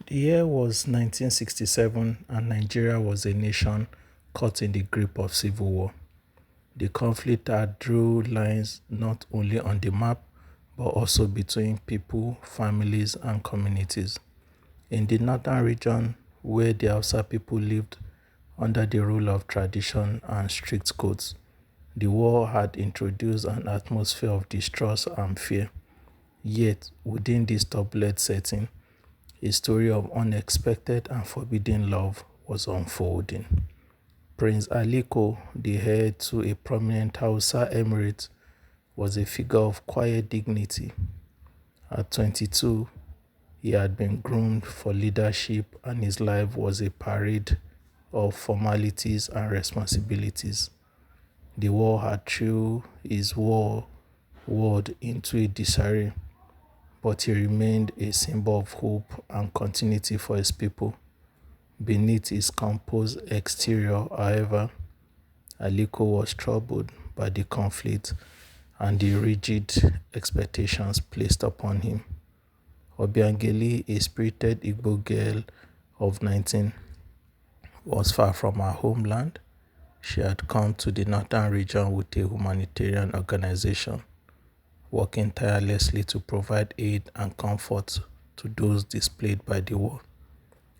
The year was 1967 and Nigeria was a nation caught in the grip of civil war. The conflict had drew lines not only on the map but also between people, families, and communities. In the northern region, where the Hausa people lived under the rule of tradition and strict codes, the war had introduced an atmosphere of distrust and fear. Yet, within this turbulent setting, a story of unexpected and forbidden love was unfolding. Prince Aliko, the heir to a prominent Hausa emirate, was a figure of quiet dignity. At 22, he had been groomed for leadership, and his life was a parade of formalities and responsibilities. The war had threw his world into a disarray, but he remained a symbol of hope and continuity for his people. Beneath his composed exterior, however, Aliko was troubled by the conflict and the rigid expectations placed upon him. Obiangeli, a spirited Igbo girl of 19, was far from her homeland. She had come to the northern region with a humanitarian organization, working tirelessly to provide aid and comfort to those displaced by the war.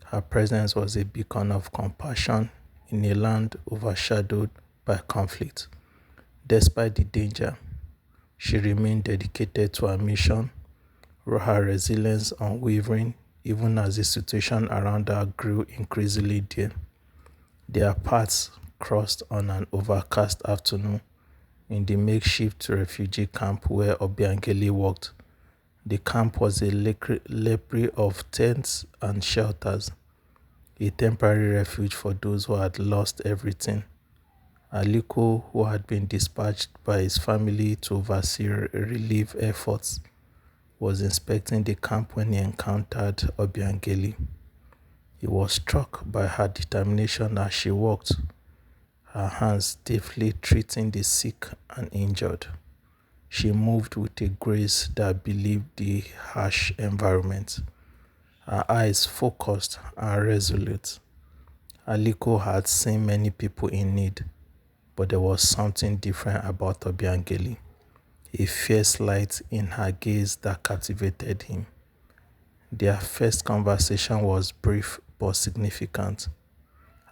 Her presence was a beacon of compassion in a land overshadowed by conflict. Despite the danger, she remained dedicated to her mission, her resilience unwavering even as the situation around her grew increasingly dire. Their paths crossed on an overcast afternoon in the makeshift refugee camp where Obiangeli worked. The camp was a labyrinth of tents and shelters, a temporary refuge for those who had lost everything. Aliko, who had been dispatched by his family to oversee relief efforts, was inspecting the camp when he encountered Obiangeli. He was struck by her determination as she worked, her hands deftly treating the sick and injured. She moved with a grace that believed the harsh environment, her eyes focused and resolute. Aliko had seen many people in need, but there was something different about Obiangeli, a fierce light in her gaze that captivated him. Their first conversation was brief but significant.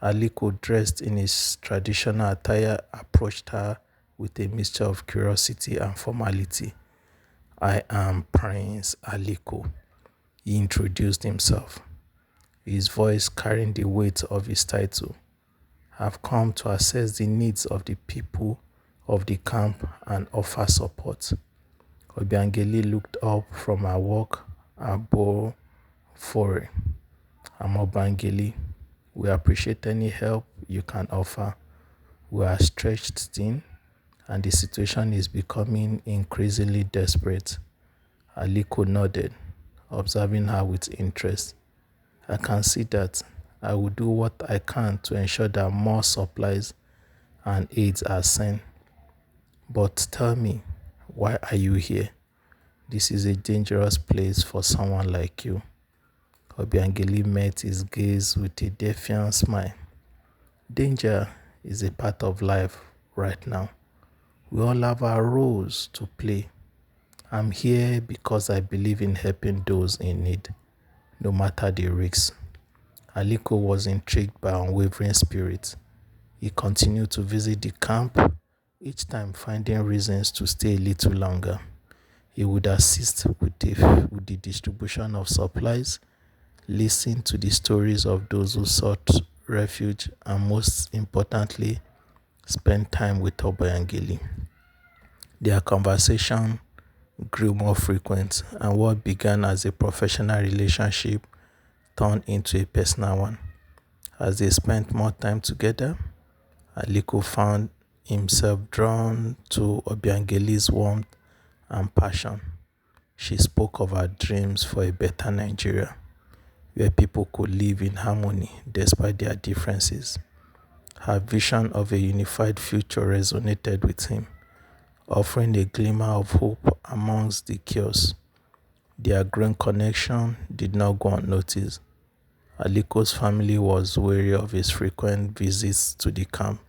Aliko, dressed in his traditional attire, approached her with a mixture of curiosity and formality. "I am Prince Aliko," he introduced himself, his voice carrying the weight of his title. "I've come to assess the needs of the people of the camp and offer support." Obiangeli looked up from her work and bore forward. "I'm Obiangeli. We appreciate any help you can offer. We are stretched thin, and the situation is becoming increasingly desperate." Aliko nodded, observing her with interest. "I can see that. I will do what I can to ensure that more supplies and aids are sent. But tell me, why are you here? This is a dangerous place for someone like you." Obiangeli met his gaze with a defiant smile. "Danger is a part of life right now. We all have our roles to play. I'm here because I believe in helping those in need, no matter the risks." Aliko was intrigued by her unwavering spirit. He continued to visit the camp, each time finding reasons to stay a little longer. He would assist with the distribution of supplies, listen to the stories of those who sought refuge, and most importantly, spend time with Obiangeli. Their conversation grew more frequent, and what began as a professional relationship turned into a personal one. As they spent more time together, Aliko found himself drawn to Obiangeli's warmth and passion. She spoke of her dreams for a better Nigeria, where people could live in harmony despite their differences. Her vision of a unified future resonated with him, offering a glimmer of hope amongst the chaos. Their growing connection did not go unnoticed. Aliko's family was wary of his frequent visits to the camp,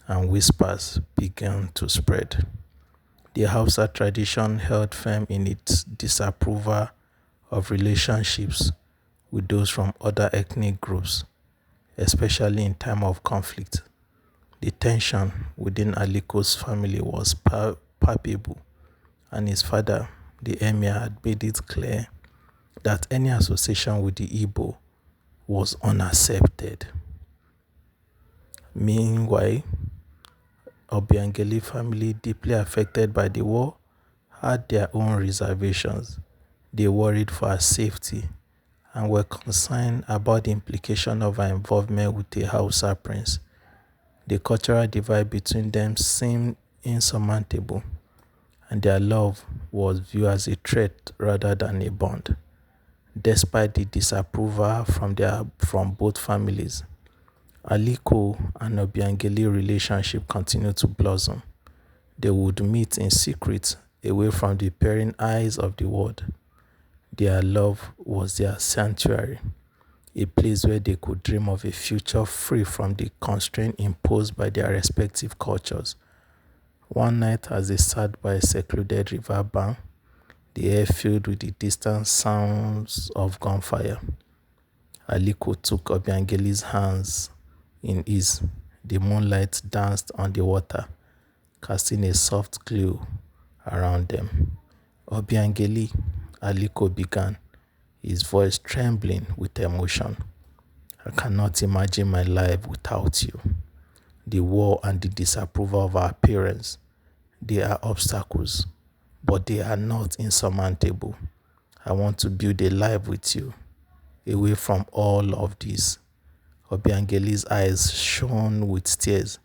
and whispers began to spread. The Hausa tradition held firm in its disapproval of relationships with those from other ethnic groups, especially in time of conflict. The tension within Aliko's family was palpable, and his father, the emir, had made it clear that any association with the Igbo was unaccepted. Meanwhile, Obiangeli family, deeply affected by the war, had their own reservations. They worried for her safety and were concerned about the implication of her involvement with a Hausa prince. The cultural divide between them seemed insurmountable, and their love was viewed as a threat rather than a bond. Despite the disapproval from both families, Aliko and Obiangeli relationship continued to blossom. They would meet in secret, away from the peering eyes of the world. Their love was their sanctuary, a place where they could dream of a future free from the constraint imposed by their respective cultures. One night, as they sat by a secluded river bank, the air filled with the distant sounds of gunfire, Aliko took Obiangeli's hands in his. The moonlight danced on the water, casting a soft glow around them. Obiangeli, Aliko began, his voice trembling with emotion. I cannot imagine my life without you. The war and the disapproval of our parents, they are obstacles, but they are not insurmountable. I want to build a life with you, away from all of this. Obiangeli's eyes shone with tears.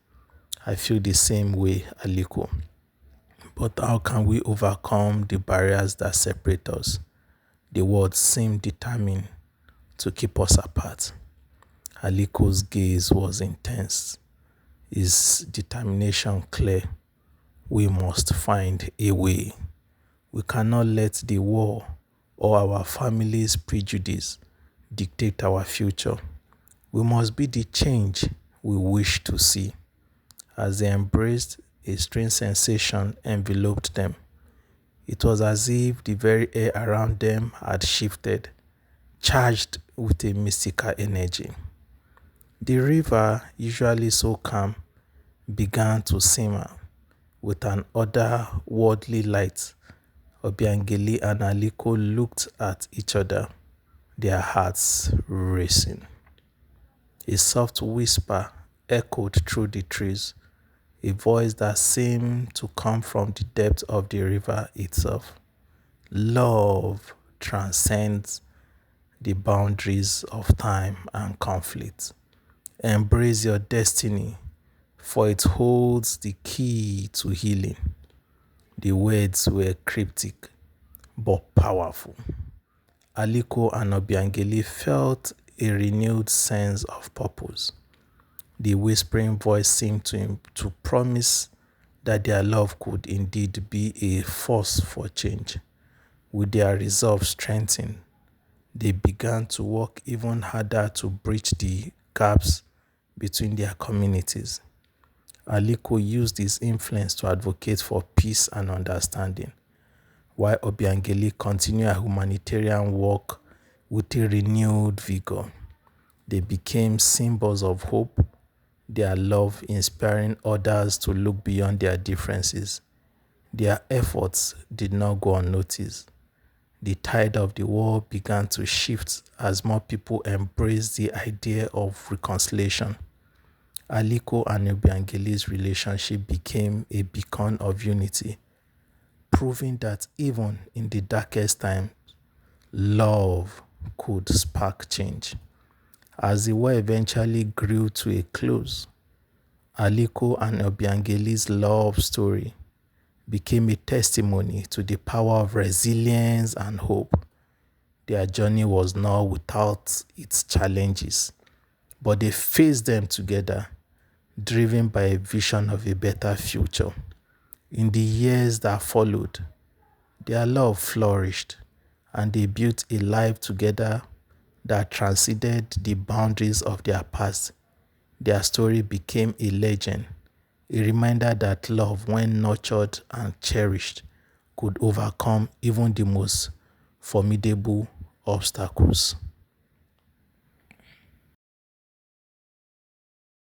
I feel the same way, Aliko. But how can we overcome the barriers that separate us? The world seemed determined to keep us apart. Aliko's gaze was intense, his determination clear. We must find a way. We cannot let the war or our family's prejudice dictate our future. We must be the change we wish to see. As they embraced, a strange sensation enveloped them. It was as if the very air around them had shifted, charged with a mystical energy. The river, usually so calm, began to simmer with an otherworldly light. Obiangeli and Aliko looked at each other, their hearts racing. A soft whisper echoed through the trees, a voice that seemed to come from the depth of the river itself. Love transcends the boundaries of time and conflict. Embrace your destiny, for it holds the key to healing. The words were cryptic but powerful. Aliko and Obiangeli felt a renewed sense of purpose. The whispering voice seemed to promise that their love could indeed be a force for change. With their resolve strengthened, they began to work even harder to bridge the gaps between their communities. Aliko used his influence to advocate for peace and understanding, while Obiangeli continued her humanitarian work with a renewed vigor. They became symbols of hope, their love inspiring others to look beyond their differences. Their efforts did not go unnoticed. The tide of the war began to shift as more people embraced the idea of reconciliation. Aliko and Obiangeli's relationship became a beacon of unity, proving that even in the darkest times, love could spark change. As the war eventually grew to a close, Aliko and Obiangeli's love story became a testimony to the power of resilience and hope. Their journey was not without its challenges, but they faced them together, driven by a vision of a better future. In the years that followed, their love flourished, and they built a life together that transcended the boundaries of their past. Their story became a legend, a reminder that love, when nurtured and cherished, could overcome even the most formidable obstacles.